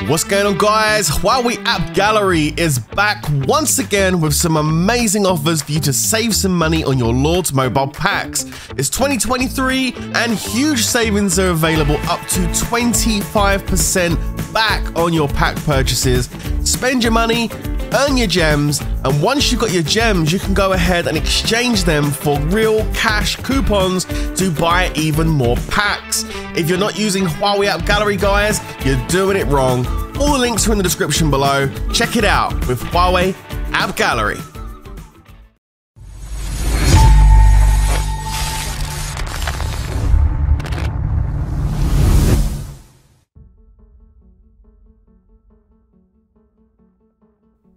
What's going on, guys? Huawei App Gallery is back once again with some amazing offers for you to save some money on your Lords mobile packs. It's 2023 and huge savings are available, up to 25% back on your pack purchases. Spend your money, earn your gems, and once you've got your gems, you can go ahead and exchange them for real cash coupons to buy even more packs. If you're not using Huawei App Gallery, guys, you're doing it wrong. All the links are in the description below. Check it out with Huawei App Gallery.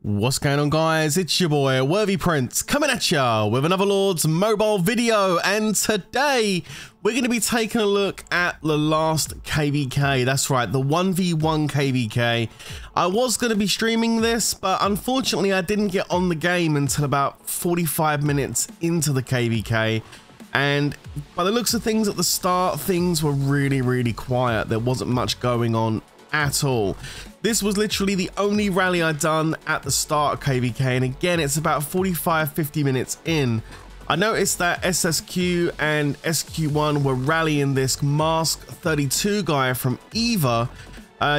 What's going on, guys? It's your boy Worthy Prince coming at ya with another Lords mobile video, and today we're going to be taking a look at the last KVK. That's right, the 1v1 KVK. I was going to be streaming this, but unfortunately I didn't get on the game until about 45 minutes into the KVK, and by the looks of things at the start, things were really quiet. There wasn't much going on at all. This was literally the only rally I'd done at the start of KVK, and again, it's about 45-50 minutes in. I noticed that SSQ and SQ1 were rallying this Mask 32 guy from Eva.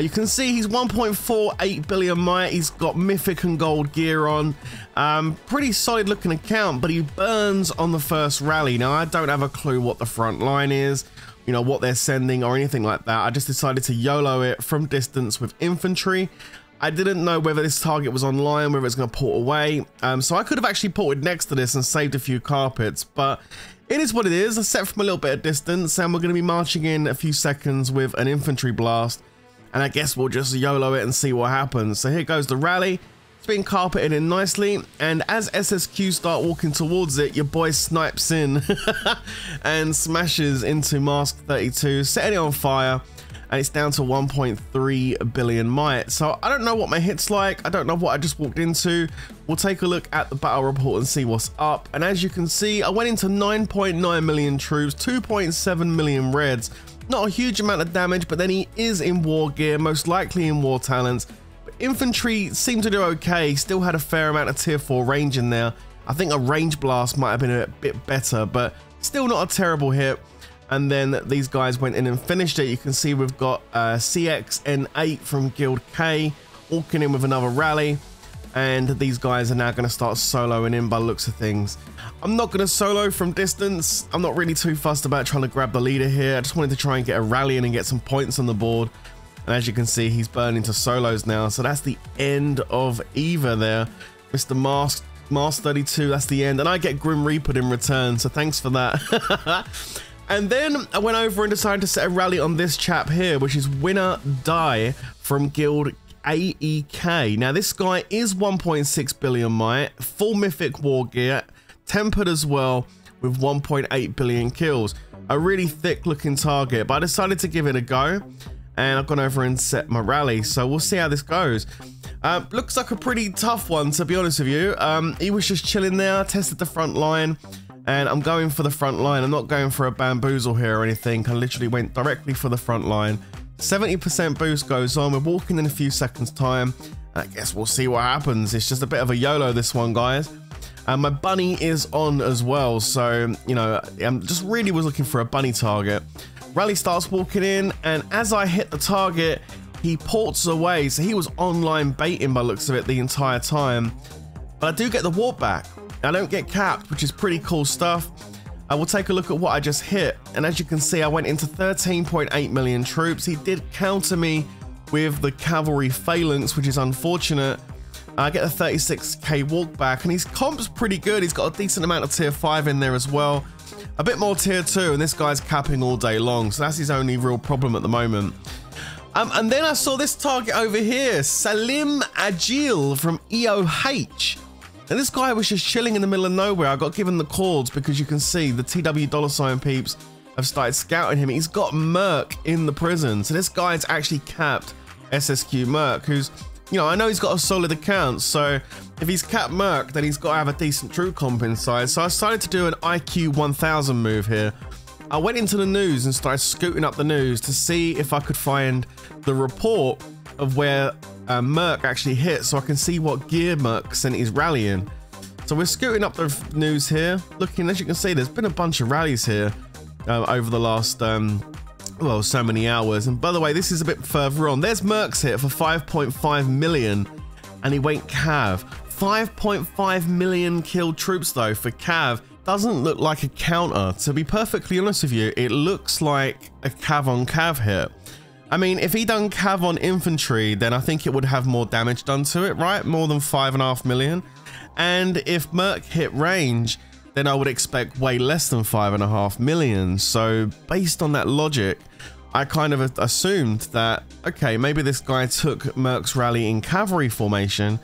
You can see he's 1.48 billion might. He's got mythic and gold gear on. Pretty solid looking account, but he burns on the first rally. Now, I don't have a clue what the front line is, you know, what they're sending or anything like that. I just decided to YOLO it from distance with infantry. I didn't know whether this target was online, whether it's going to port away. So I could have actually ported next to this and saved a few carpets, but it is what it is. I set from a little bit of distance, and we're going to be marching in a few seconds with an infantry blast, and I guess we'll just YOLO it and see what happens. So here goes the rally. It's been carpeted in nicely, and as SSQ start walking towards it, your boy snipes in and smashes into Mask 32, setting it on fire, and it's down to 1.3 billion might. So I don't know what my hit's like. I don't know what I just walked into. We'll take a look at the battle report and see what's up. And as you can see, I went into 9.9 million troops, 2.7 million reds. Not a huge amount of damage, but then he is in war gear, most likely in war talents. Infantry seemed to do okay, still had a fair amount of tier 4 range in there. I think a range blast might have been a bit better, but still not a terrible hit. And then these guys went in and finished it. You can see we've got CXN8 from Guild K walking in with another rally, and these guys are now going to start soloing in by the looks of things. I'm not going to solo from distance. I'm not really too fussed about trying to grab the leader here. I just wanted to try and get a rally in and get some points on the board. And as you can see, he's burning into solos now. So that's the end of Eva there. Mr. Mask 32, that's the end. And I get Grim Reaper in return, so thanks for that. And then I went over and decided to set a rally on this chap here, which is Winner Die from Guild AEK. Now, this guy is 1.6 billion might, full mythic war gear, tempered as well, with 1.8 billion kills. A really thick looking target, but I decided to give it a go. And I've gone over and set my rally, so we'll see how this goes. Looks like a pretty tough one, to be honest with you. He was just chilling there, tested the front line, and I'm going for the front line. I'm not going for a bamboozle here or anything. I literally went directly for the front line. 70% boost goes on. We're walking in a few seconds time. I guess we'll see what happens. It's just a bit of a YOLO, this one, guys. And my bunny is on as well, so, you know, I just really was looking for a bunny target. Rally starts walking in, and as I hit the target, he ports away. So he was online baiting by looks of it the entire time. But I do get the warp back. I don't get capped, which is pretty cool stuff. I will take a look at what I just hit. And as you can see, I went into 13.8 million troops. He did counter me with the cavalry phalanx, which is unfortunate. I get a 36k walk back, and his comp's pretty good. He's got a decent amount of tier 5 in there as well. A bit more tier 2, and this guy's capping all day long, so that's his only real problem at the moment. And then I saw this target over here, Salim Agil from EOH. And this guy was just chilling in the middle of nowhere. I got given the chords because you can see the TW $ peeps have started scouting him. He's got Merc in the prison, so this guy's actually capped SSQ Merc, who's, you know, I know he's got a solid account, so if he's capped Merc, then he's got to have a decent troop comp inside. So I started to do an IQ 1000 move here. I went into the news and started scooting up the news to see if I could find the report of where Merc actually hit so I can see what gear Merc sent his rally in. So we're scooting up the news here, looking, as you can see, there's been a bunch of rallies here over the last, well, so many hours. And by the way, this is a bit further on. There's Merc's hit for 5.5 million, and he went Cav. 5.5 million killed troops though for Cav doesn't look like a counter. To be perfectly honest with you, it looks like a Cav on Cav hit. I mean, if he done Cav on infantry, then I think it would have more damage done to it, right? More than 5.5 million. And if Merc hit range, then I would expect way less than 5.5 million. So based on that logic, I kind of assumed that, okay, maybe this guy took Merc's rally in cavalry formation.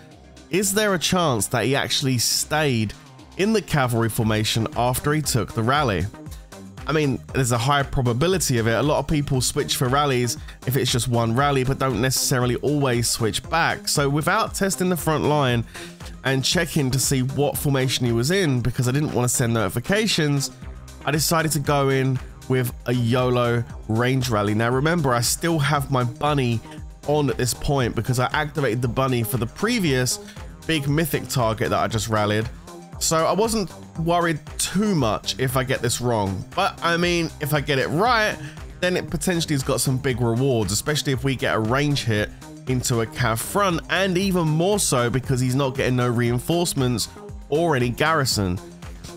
Is there a chance that he actually stayed in the cavalry formation after he took the rally? I mean, there's a high probability of it. A lot of people switch for rallies if it's just one rally, but don't necessarily always switch back. So without testing the front line and checking to see what formation he was in, because I didn't want to send notifications, I decided to go in with a YOLO range rally. Now remember, I still have my bunny on at this point because I activated the bunny for the previous big mythic target that I just rallied. So I wasn't worried too much if I get this wrong. But I mean, if I get it right, then it potentially has got some big rewards, especially if we get a range hit into a Cav front, and even more so because he's not getting no reinforcements or any garrison.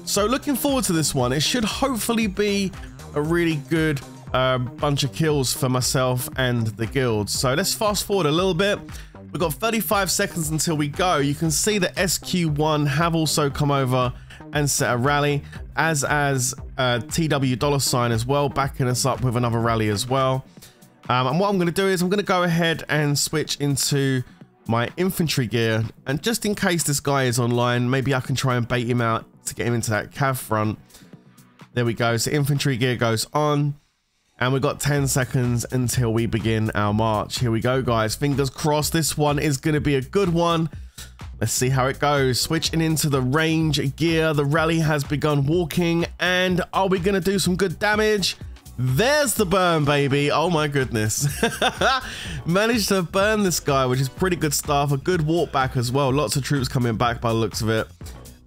So looking forward to this one. It should hopefully be a really good bunch of kills for myself and the guild. So let's fast forward a little bit. We've got 35 seconds until we go. You can see that SQ1 have also come over and set a rally, as TW $ as well, backing us up with another rally as well. And what I'm going to do is I'm going to go ahead and switch into my infantry gear, and just in case this guy is online, maybe I can try and bait him out to get him into that Cav front. There we go. So infantry gear goes on, and we've got 10 seconds until we begin our march. Here we go, guys. Fingers crossed this one is going to be a good one. Let's see how it goes. Switching into the range gear. The rally has begun walking, and are we going to do some good damage? There's the burn, baby. Oh my goodness. Managed to burn this guy, which is pretty good stuff. A good walk back as well. Lots of troops coming back by the looks of it.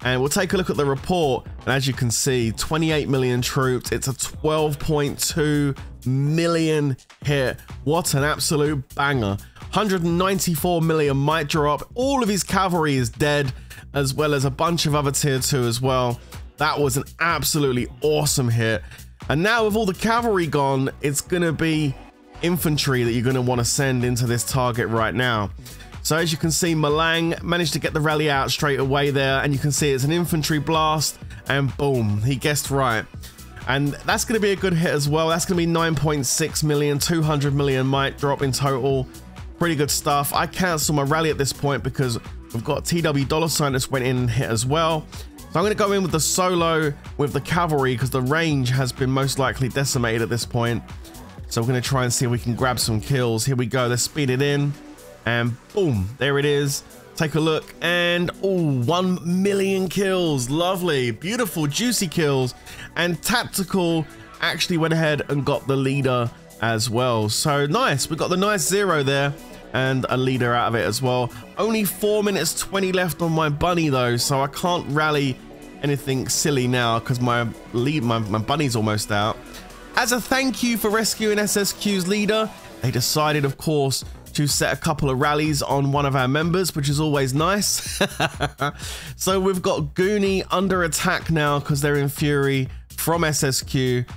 And we'll take a look at the report, and as you can see, 28 million troops. It's a 12.2 million hit. What an absolute banger. 194 million might drop. All of his cavalry is dead, as well as a bunch of other tier 2 as well. That was an absolutely awesome hit. And now with all the cavalry gone, it's going to be infantry that you're going to want to send into this target right now. So as you can see, Malang managed to get the rally out straight away there, and you can see it's an infantry blast, and boom, he guessed right. And that's going to be a good hit as well. That's going to be 9.6 million, 200 million might drop in total. Pretty good stuff. I cancel my rally at this point because we've got TW $ that's went in and hit as well. So I'm going to go in with the solo with the cavalry because the range has been most likely decimated at this point. So we're going to try and see if we can grab some kills. Here we go. Let's speed it in. And boom, there it is. Take a look, and oh, 1 million kills. Lovely, beautiful, juicy kills. And Tactical actually went ahead and got the leader as well. So nice, we got the nice 0 there and a leader out of it as well. Only 4 minutes 20 left on my bunny though, so I can't rally anything silly now because my bunny's almost out. As a thank you for rescuing SSQ's leader, they decided, of course, to set a couple of rallies on one of our members, which is always nice. So we've got Goonie under attack now because they're in fury from SSQ,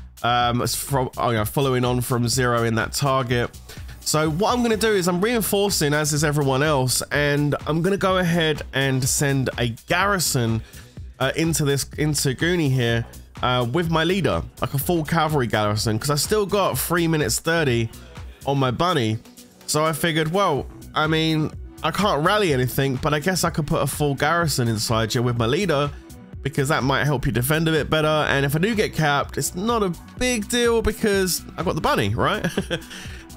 following on from 0 in that target. So what I'm going to do is I'm reinforcing, as is everyone else, and I'm going to go ahead and send a garrison into Goonie here with my leader, like a full cavalry garrison, because I still got 3 minutes 30 on my bunny. So I figured, well, I mean, I can't rally anything, but I guess I could put a full garrison inside you with my leader, because that might help you defend a bit better. And if I do get capped, it's not a big deal because I got the bunny, right?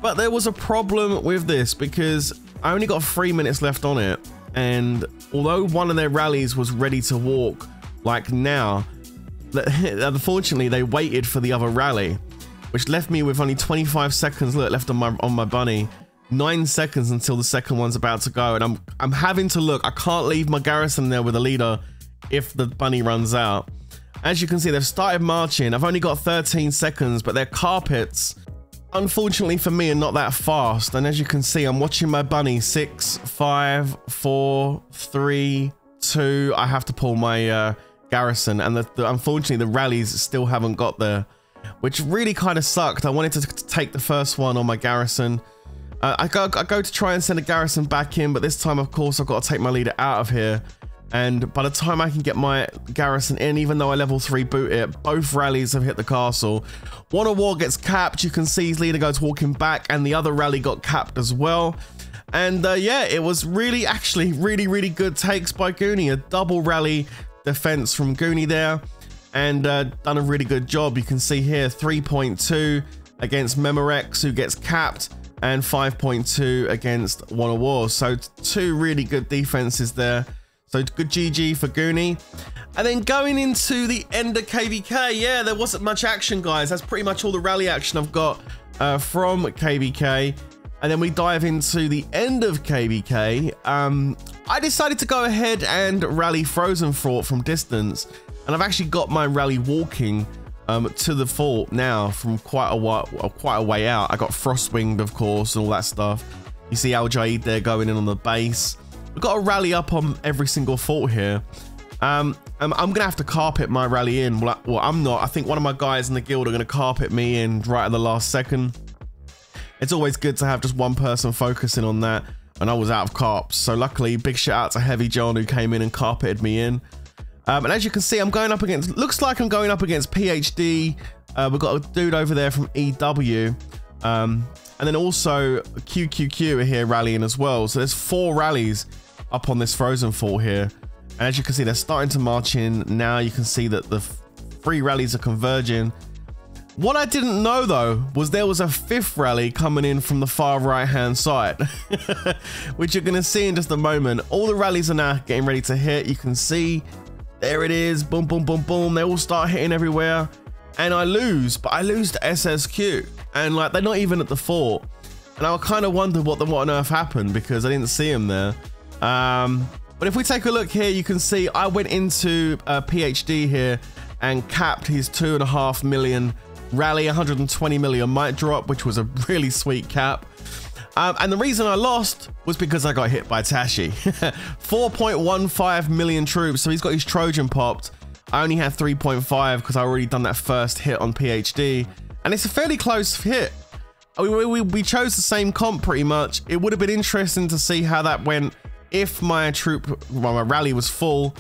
But there was a problem with this because I only got 3 minutes left on it. And although one of their rallies was ready to walk, like now, unfortunately they waited for the other rally, which left me with only 25 seconds left on my bunny. 9 seconds until the second one's about to go, and I'm having to look. I can't leave my garrison there with a leader if the bunny runs out. As you can see, they've started marching. I've only got 13 seconds, but their carpets, unfortunately for me, are not that fast. And as you can see, I'm watching my bunny. 6, 5, 4, 3, 2. I have to pull my garrison, and unfortunately the rallies still haven't got there, which really kind of sucked. I wanted to take the first one on my garrison. I go to try and send a garrison back in, but this time, of course, I've got to take my leader out of here. And by the time I can get my garrison in, even though I level 3 boot it, both rallies have hit the castle. One of War gets capped. You can see his leader goes walking back, and the other rally got capped as well. And yeah, it was actually really good takes by Goonie. A double rally defense from Goonie there, and done a really good job. You can see here 3.2 against Memorex, who gets capped, and 5.2 against One of War. So 2 really good defenses there. So good GG for Goonie. And then going into the end of KVK, yeah, there wasn't much action, guys. That's pretty much all the rally action I've got from KVK. And then we dive into the end of KVK. I decided to go ahead and rally Frozen Fort from distance. And I've actually got my rally walking to the fort now from quite a way out. I got Frostwinged, of course, and all that stuff. You see Al Jaid there going in on the base. We've got to rally up on every single fort here. I'm gonna have to carpet my rally in. Well, I'm not. I think one of my guys in the guild are gonna carpet me in right at the last second. It's always good to have just one person focusing on that, and I was out of carps. So luckily, big shout out to Heavy John, who came in and carpeted me in. And as you can see, I'm going up against, looks like I'm going up against PhD. We've got a dude over there from EW. And then also QQQ are here rallying as well. So there's 4 rallies up on this Frozen Fort here. And as you can see, they're starting to march in. Now you can see that the 3 rallies are converging. What I didn't know though, was there was a 5th rally coming in from the far right hand side, which you're gonna see in just a moment. All the rallies are now getting ready to hit. You can see, there it is, boom, boom, boom, boom. They all start hitting everywhere. And I lose, but I lose to SSQ. And like, they're not even at the fort. And I kind of wondered what on earth happened, because I didn't see him there. But if we take a look here, you can see I went into PhD here and capped his 2.5 million rally, 120 million might drop, which was a really sweet cap. And the reason I lost was because I got hit by Tashi. 4.15 million troops, so he's got his Trojan popped. I only had 3.5 because I already done that first hit on PhD, and it's a fairly close hit. We chose the same comp pretty much. It would have been interesting to see how that went if my my rally was full.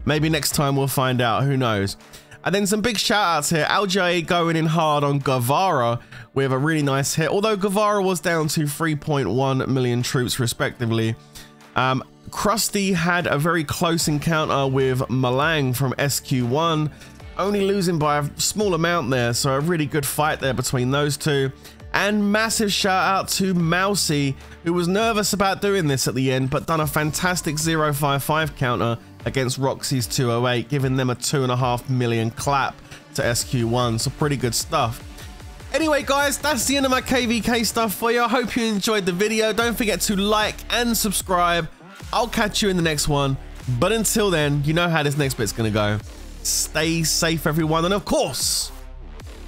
Maybe next time we'll find out, who knows. And then some big shout outs here. Al Jaid going in hard on Guevara with a really nice hit, although Guevara was down to 3.1 million troops respectively. Krusty had a very close encounter with Malang from SQ1, only losing by a small amount there, so a really good fight there between those two. And massive shout out to Mousy, who was nervous about doing this at the end, but done a fantastic 055 counter against Roxy's 208, giving them a 2.5 million clap to SQ1. So pretty good stuff. Anyway, guys, that's the end of my KVK stuff for you. I hope you enjoyed the video. Don't forget to like and subscribe. I'll catch you in the next one. But until then, you know how this next bit's gonna go. Stay safe, everyone. And of course,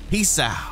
peace out.